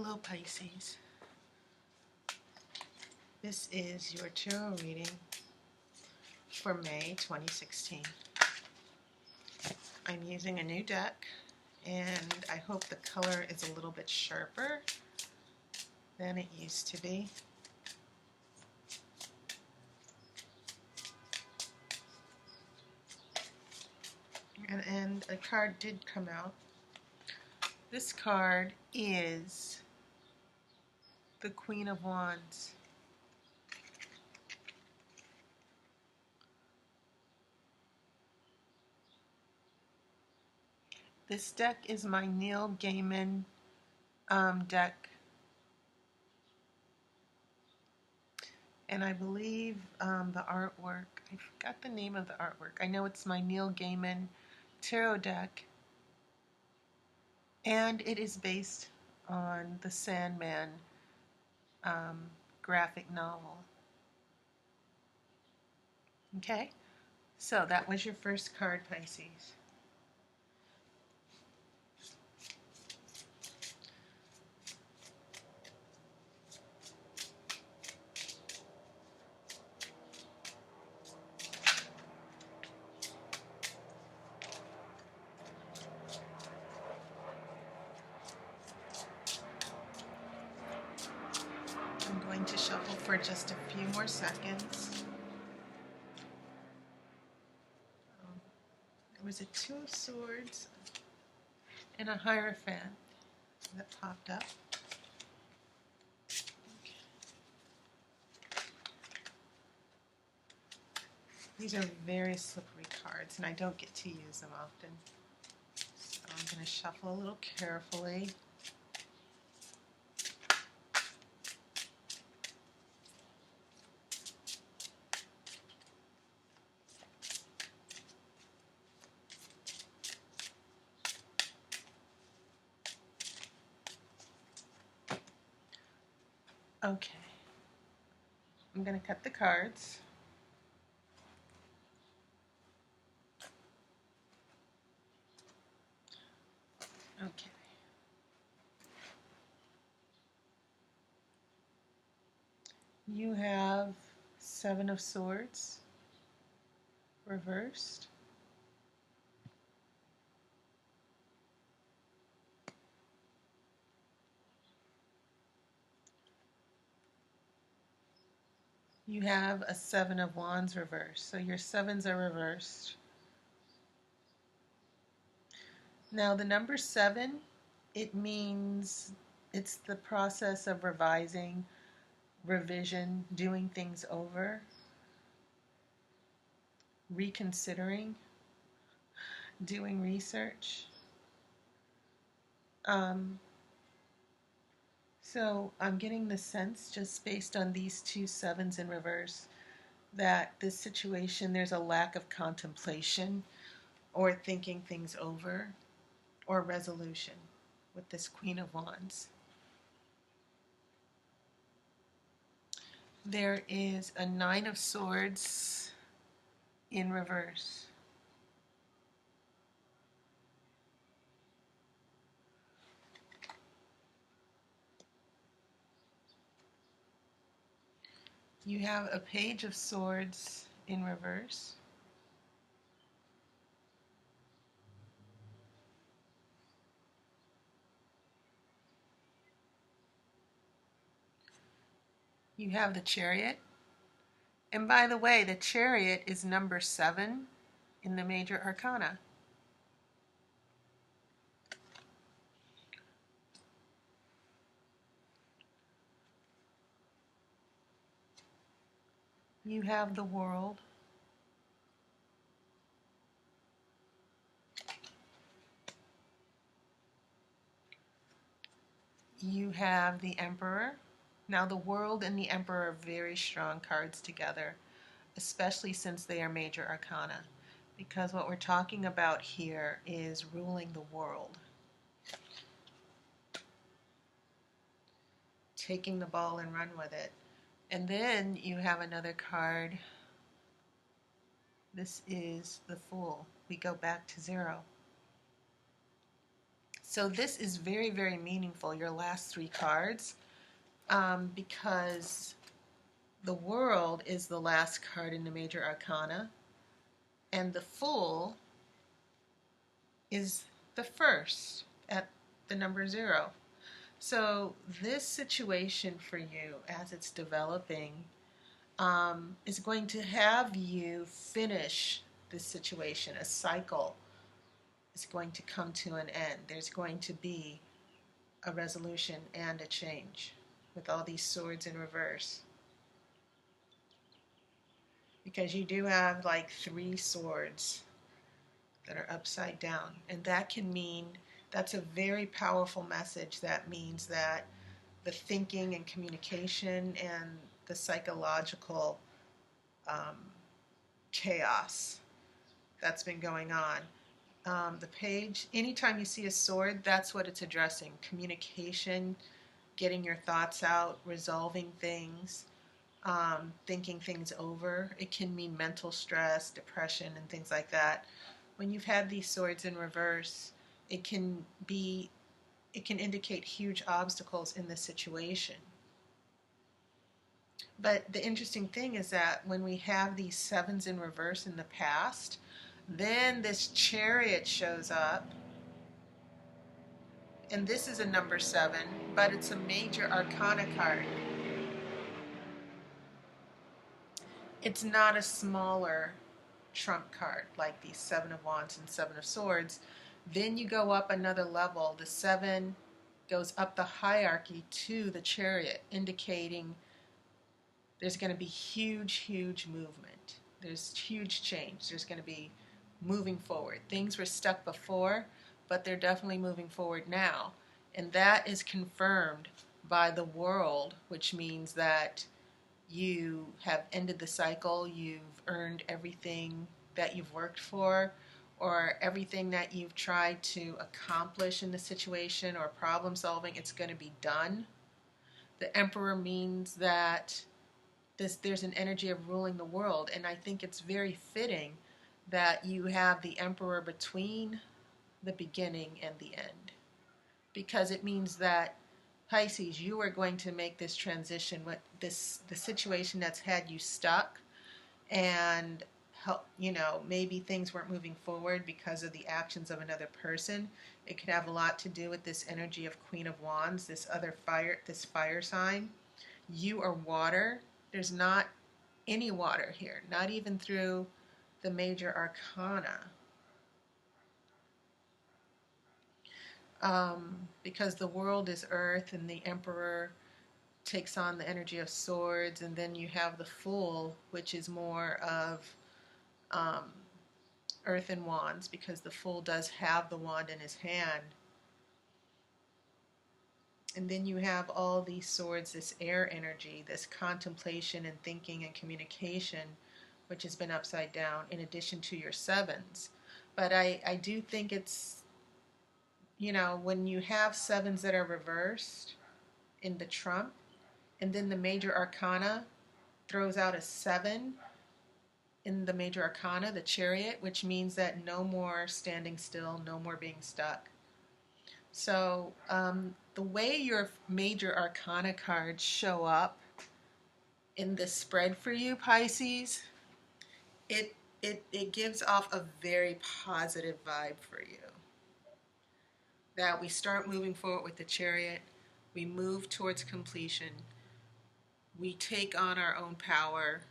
Hello Pisces. This is your tarot reading for May 2016. I'm using a new deck and I hope the color is a little bit sharper than it used to be. And a card did come out. This card is the Queen of Wands. This deck is my Neil Gaiman deck. And I believe the artwork, I forgot the name of the artwork. I know it's my Neil Gaiman tarot deck. And it is based on the Sandman graphic novel. Okay, so that was your first card, Pisces. I'm going to shuffle for just a few more seconds. There was a Two of Swords and a Hierophant that popped up. Okay. These are very slippery cards and I don't get to use them often. So I'm going to shuffle a little carefully. Okay, I'm going to cut the cards. Okay. You have Seven of Swords reversed. You have a Seven of Wands reversed. So your sevens are reversed. Now the number 7, it means it's the process of revising, revision, doing things over, reconsidering, doing research. So I'm getting the sense, just based on these two sevens in reverse, that this situation, there's a lack of contemplation or thinking things over or resolution with this Queen of Wands. There is a Nine of Swords in reverse. You have a Page of Swords in reverse. You have the Chariot. And by the way, the Chariot is number 7 in the major arcana. You have the World. You have the Emperor. Now the World and the Emperor are very strong cards together, especially since they are major arcana, because what we're talking about here is ruling the world. Taking the ball and run with it. And then you have another card. This is the Fool. We go back to 0. So this is very, very meaningful, your last three cards, because the World is the last card in the major arcana, and the Fool is the first at the number 0. So this situation for you, as it's developing, is going to have you finish this situation. A cycle is going to come to an end. There's going to be a resolution and a change with all these swords in reverse. Because you do have like 3 swords that are upside down. And that can mean, that's a very powerful message. That means that the thinking and communication and the psychological um, chaos that's been going on. The page, anytime you see a sword, that's what it's addressing. Communication, getting your thoughts out, resolving things, thinking things over. It can mean mental stress, depression, and things like that. When you've had these swords in reverse, it can indicate huge obstacles in the situation. But the interesting thing is that when we have these 7s in reverse in the past, then this Chariot shows up, and this is a number 7, but it's a major arcana card. It's not a smaller trump card like the 7 of Wands and 7 of Swords. Then you go up another level. The 7 goes up the hierarchy to the Chariot, indicating there's going to be huge, huge movement. There's huge change. There's going to be moving forward. Things were stuck before, but they're definitely moving forward now. And that is confirmed by the World, which means that you have ended the cycle, you've earned everything that you've worked for, or everything that you've tried to accomplish in the situation or problem solving, it's going to be done. The Emperor means that there's an energy of ruling the world, and I think it's very fitting that you have the Emperor between the beginning and the end, because it means that Pisces, you are going to make this transition with the situation that's had you stuck, and help, maybe things weren't moving forward because of the actions of another person. It could have a lot to do with this energy of Queen of Wands, this fire sign. You are water. There's not any water here, not even through the major arcana. Because the World is earth and the Emperor takes on the energy of swords, and then you have the Fool, which is more of earth and wands, because the Fool does have the wand in his hand. And then you have all these swords, this air energy, this contemplation and thinking and communication, which has been upside down, in addition to your 7s. But I do think it's, when you have 7s that are reversed in the trump, and then the major arcana throws out a 7 in the major arcana, the Chariot, which means that no more standing still, no more being stuck. So the way your major arcana cards show up in this spread for you, Pisces, it gives off a very positive vibe for you. That we start moving forward with the Chariot, we move towards completion, we take on our own power,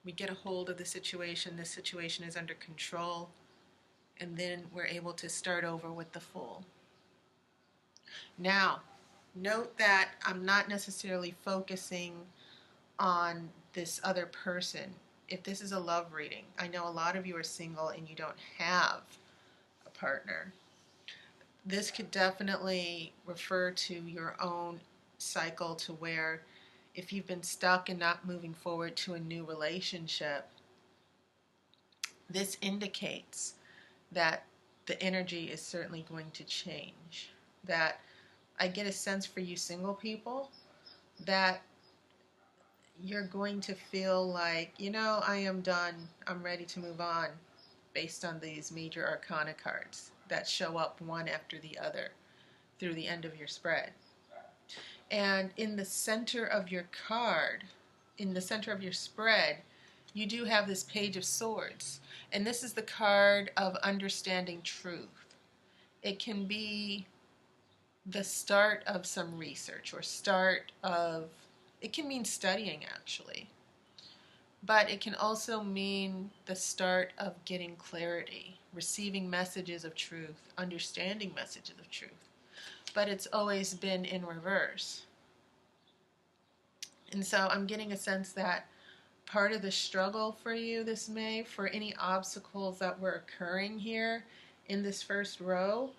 we get a hold of the situation is under control, and then we're able to start over with the Fool. Now, note that I'm not necessarily focusing on this other person. If this is a love reading, I know a lot of you are single and you don't have a partner. This could definitely refer to your own cycle, to where if you've been stuck and not moving forward to a new relationship, this indicates that the energy is certainly going to change. That I get a sense for you single people that you're going to feel like, I am done, I'm ready to move on. based on these major arcana cards that show up one after the other through the end of your spread. And in the center of your card, in the center of your spread, you do have this Page of Swords. And this is the card of understanding truth. It can be the start of some research or it can mean studying actually. But it can also mean the start of getting clarity, receiving messages of truth, understanding messages of truth. But it's always been in reverse. And so I'm getting a sense that part of the struggle for you this May, for any obstacles that were occurring here in this first row,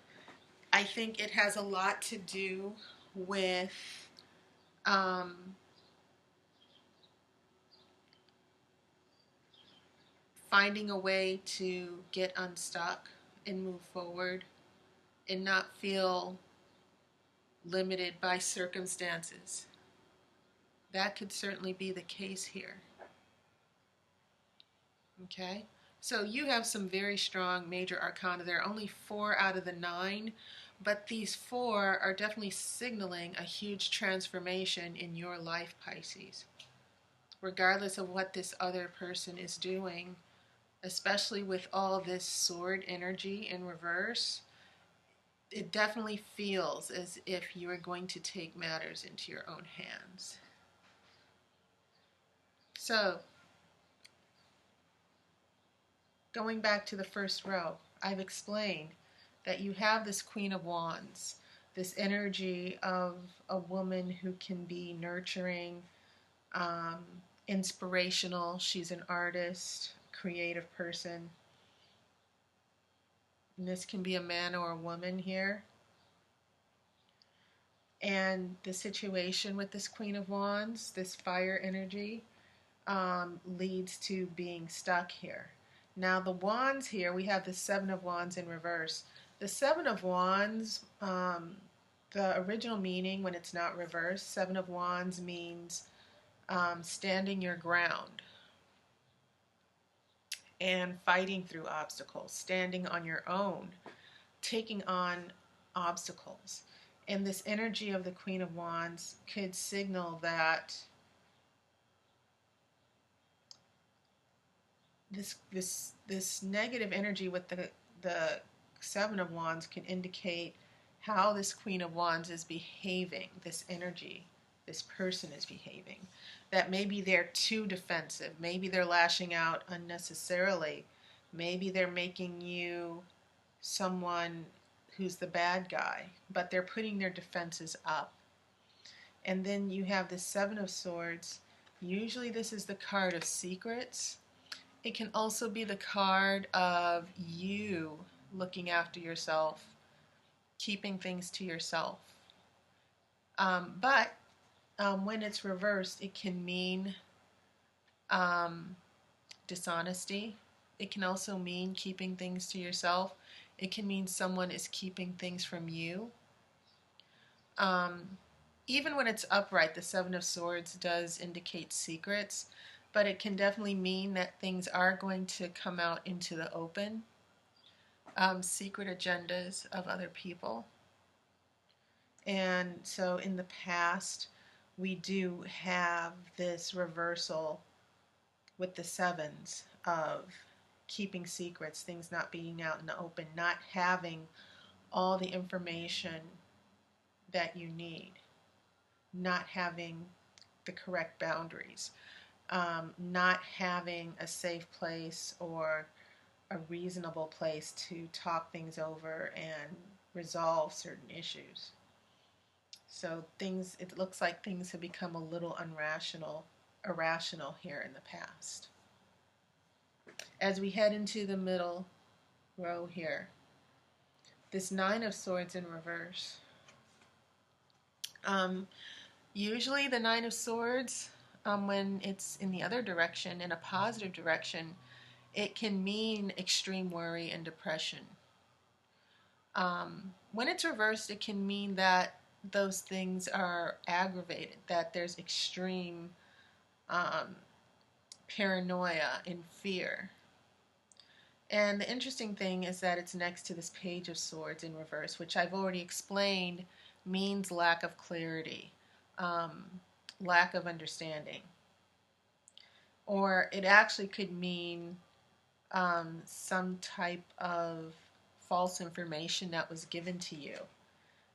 I think it has a lot to do with finding a way to get unstuck and move forward and not feel limited by circumstances. That could certainly be the case here. Okay? So you have some very strong major arcana. There are only 4 out of the 9, but these 4 are definitely signaling a huge transformation in your life, Pisces. Regardless of what this other person is doing, especially with all this sword energy in reverse, it definitely feels as if you are going to take matters into your own hands. So, going back to the first row, I've explained that you have this Queen of Wands, this energy of a woman who can be nurturing, inspirational. She's an artist, creative person. And this can be a man or a woman here. And the situation with this Queen of Wands, this fire energy, leads to being stuck here. Now the Wands here, we have the 7 of Wands in reverse. The 7 of Wands, the original meaning when it's not reversed, 7 of Wands means standing your ground and fighting through obstacles, standing on your own, taking on obstacles. And this energy of the Queen of Wands could signal that this negative energy with the 7 of Wands can indicate how this Queen of Wands is behaving, this energy, this person is behaving. That maybe they're too defensive, maybe they're lashing out unnecessarily, maybe they're making you someone who's the bad guy, but they're putting their defenses up. And then you have the 7 of Swords. Usually this is the card of secrets. It can also be the card of you looking after yourself, keeping things to yourself. But when it's reversed, it can mean dishonesty. It can also mean keeping things to yourself. It can mean someone is keeping things from you. Even when it's upright, the 7 of Swords does indicate secrets, but it can definitely mean that things are going to come out into the open. Secret agendas of other people. And so in the past, we do have this reversal with the 7s of keeping secrets, things not being out in the open, not having all the information that you need, not having the correct boundaries, not having a safe place or a reasonable place to talk things over and resolve certain issues. So it looks like things have become a little irrational here in the past. As we head into the middle row here, this 9 of Swords in reverse. Usually the 9 of Swords, when it's in the other direction, in a positive direction, it can mean extreme worry and depression. When it's reversed, it can mean that those things are aggravated, that there's extreme paranoia and fear. And the interesting thing is that it's next to this Page of Swords in reverse, which I've already explained means lack of clarity, um, lack of understanding. Or it actually could mean some type of false information that was given to you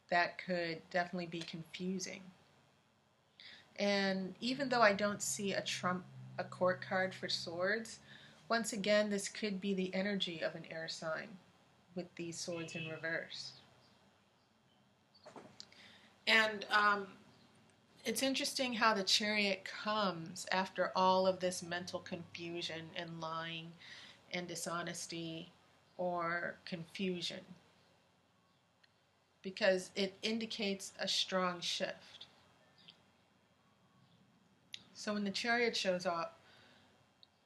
that could definitely be confusing. And even though I don't see a court card for swords, once again, this could be the energy of an air sign with these swords in reverse. And it's interesting how the Chariot comes after all of this mental confusion and lying and dishonesty or confusion, because it indicates a strong shift. So when the Chariot shows up,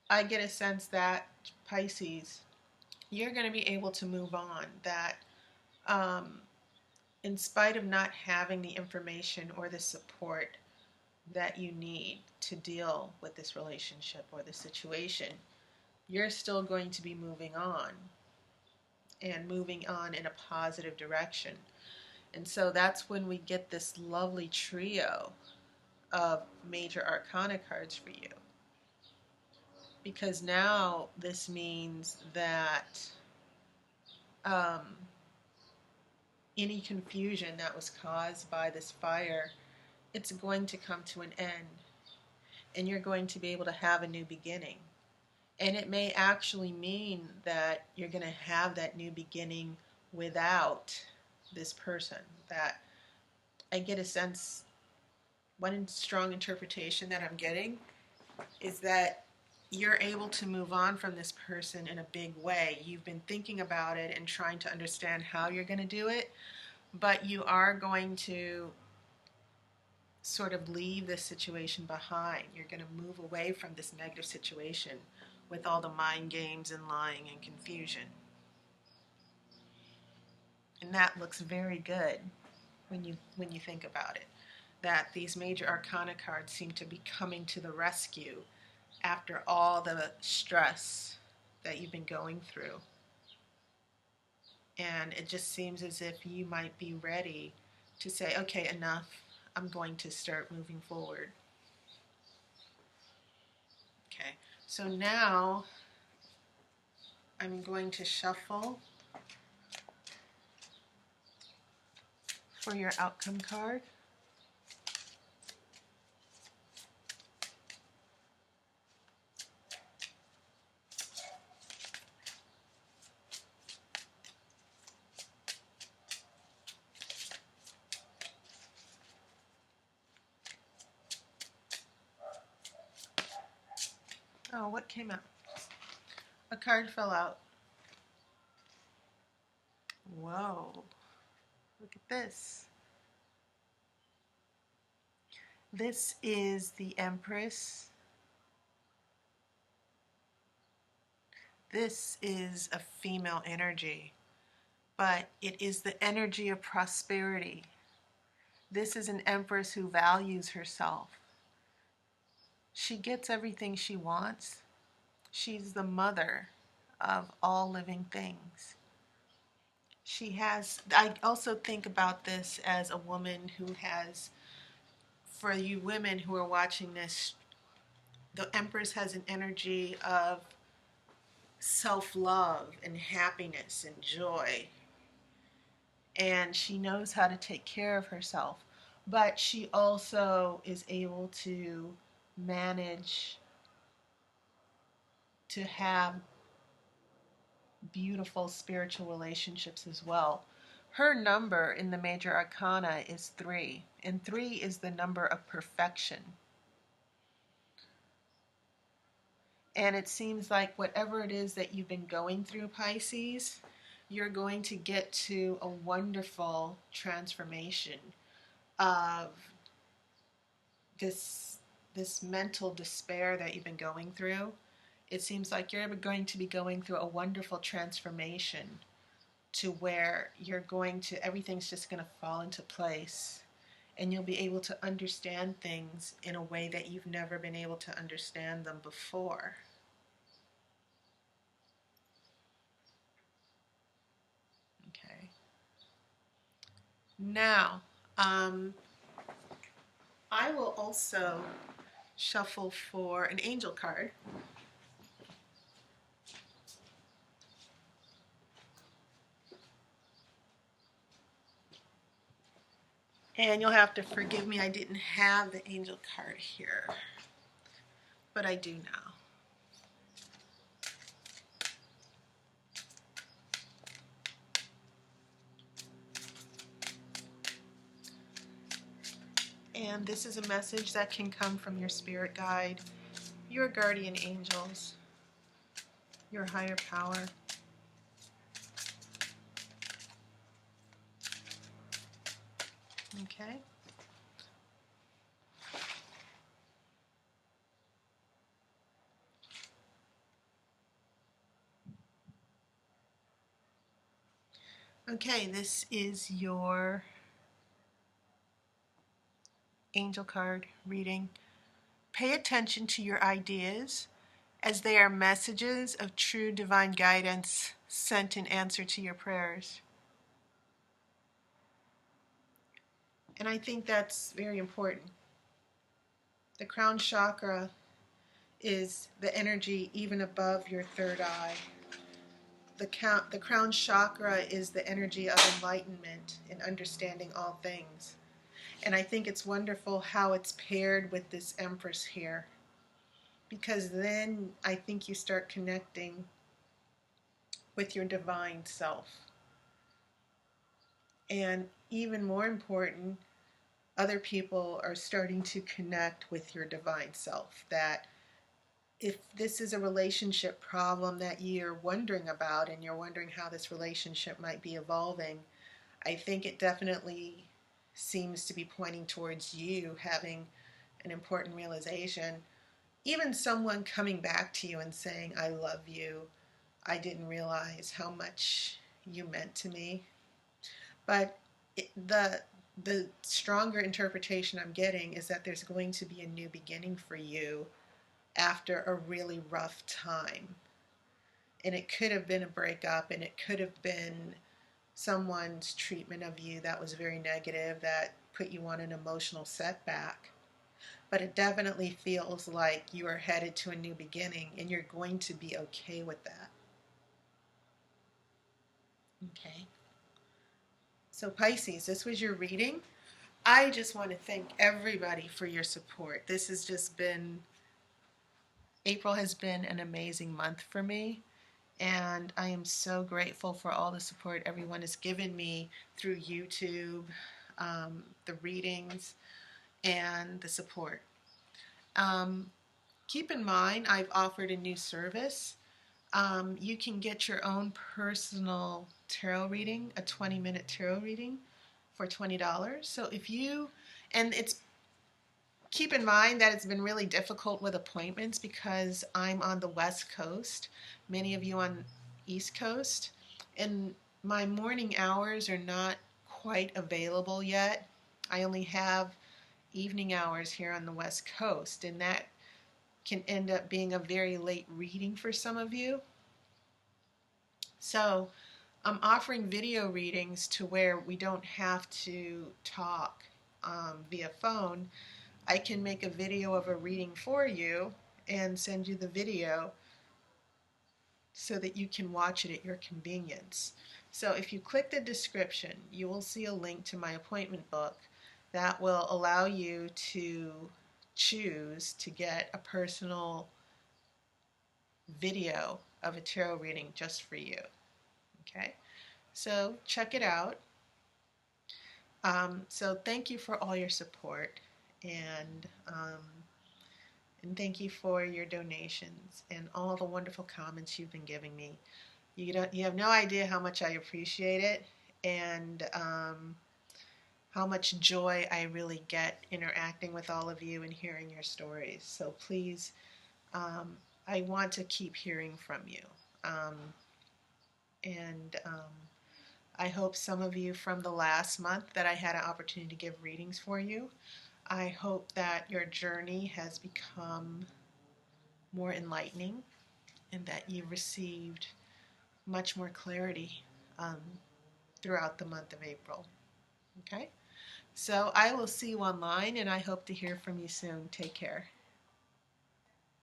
I get a sense that, Pisces, you're going to be able to move on. That in spite of not having the information or the support that you need to deal with this relationship or the situation, you're still going to be moving on, and moving on in a positive direction. And so that's when we get this lovely trio of major arcana cards for you. Because now this means that um, any confusion that was caused by this fire, it's going to come to an end. And you're going to be able to have a new beginning. And it may actually mean that you're going to have that new beginning without this person. That I get a sense, one strong interpretation that I'm getting is that you're able to move on from this person in a big way. You've been thinking about it and trying to understand how you're going to do it, but you are going to sort of leave this situation behind. You're going to move away from this negative situation with all the mind games and lying and confusion. And that looks very good when you think about it. That these major arcana cards seem to be coming to the rescue after all the stress that you've been going through. And it just seems as if you might be ready to say, okay, enough. I'm going to start moving forward. Okay, so now I'm going to shuffle for your outcome card. Oh, what came out? A card fell out. Whoa, look at this. This is the Empress. This is a female energy, but it is the energy of prosperity. This is an Empress who values herself. She gets everything she wants. She's the mother of all living things. I also think about this as a woman who has, for you women who are watching this, the Empress has an energy of self-love and happiness and joy. And she knows how to take care of herself. But she also is able to manage to have beautiful spiritual relationships as well. Her number in the major arcana is 3, and 3 is the number of perfection. And it seems like whatever it is that you've been going through, Pisces, you're going to get to a wonderful transformation of this mental despair that you've been going through. It seems like you're going to be going through a wonderful transformation to where everything's just going to fall into place, and you'll be able to understand things in a way that you've never been able to understand them before. Now, um, I will also shuffle for an angel card. And you'll have to forgive me, I didn't have the angel card here, but I do now. And this is a message that can come from your spirit guide, your guardian angels, your higher power. Okay? Okay, this is your angel card reading. Pay attention to your ideas as they are messages of true divine guidance sent in answer to your prayers. And I think that's very important. The crown chakra is the energy even above your third eye. The crown chakra is the energy of enlightenment and understanding all things. And I think it's wonderful how it's paired with this Empress here, because then I think you start connecting with your divine self. And even more important, other people are starting to connect with your divine self. That if this is a relationship problem that you're wondering about and you're wondering how this relationship might be evolving, I think it definitely seems to be pointing towards you having an important realization. Even someone coming back to you and saying, I love you. I didn't realize how much you meant to me. But the stronger interpretation I'm getting is that there's going to be a new beginning for you after a really rough time. And it could have been a breakup, and it could have been someone's treatment of you that was very negative, that put you on an emotional setback. But it definitely feels like you are headed to a new beginning, and you're going to be okay with that. Okay. So Pisces, this was your reading. I just want to thank everybody for your support. This has just been, April has been an amazing month for me. And I am so grateful for all the support everyone has given me through YouTube, the readings, and the support. Keep in mind, I've offered a new service. You can get your own personal tarot reading, a 20-minute tarot reading for $20. So if you, and it's, keep in mind that it's been really difficult with appointments because I'm on the West Coast, many of you on East Coast, and my morning hours are not quite available yet. I only have evening hours here on the West Coast, and that can end up being a very late reading for some of you. So I'm offering video readings to where we don't have to talk via phone. I can make a video of a reading for you and send you the video so that you can watch it at your convenience. So if you click the description, you will see a link to my appointment book that will allow you to choose to get a personal video of a tarot reading just for you. Okay, so check it out. So thank you for all your support, and thank you for your donations and all the wonderful comments you've been giving me. You have no idea how much I appreciate it, and how much joy I really get interacting with all of you and hearing your stories. So please, I want to keep hearing from you. Um, and I hope some of you from the last month that I had an opportunity to give readings for you, I hope that your journey has become more enlightening and that you've received much more clarity throughout the month of April. Okay? So I will see you online and I hope to hear from you soon. Take care.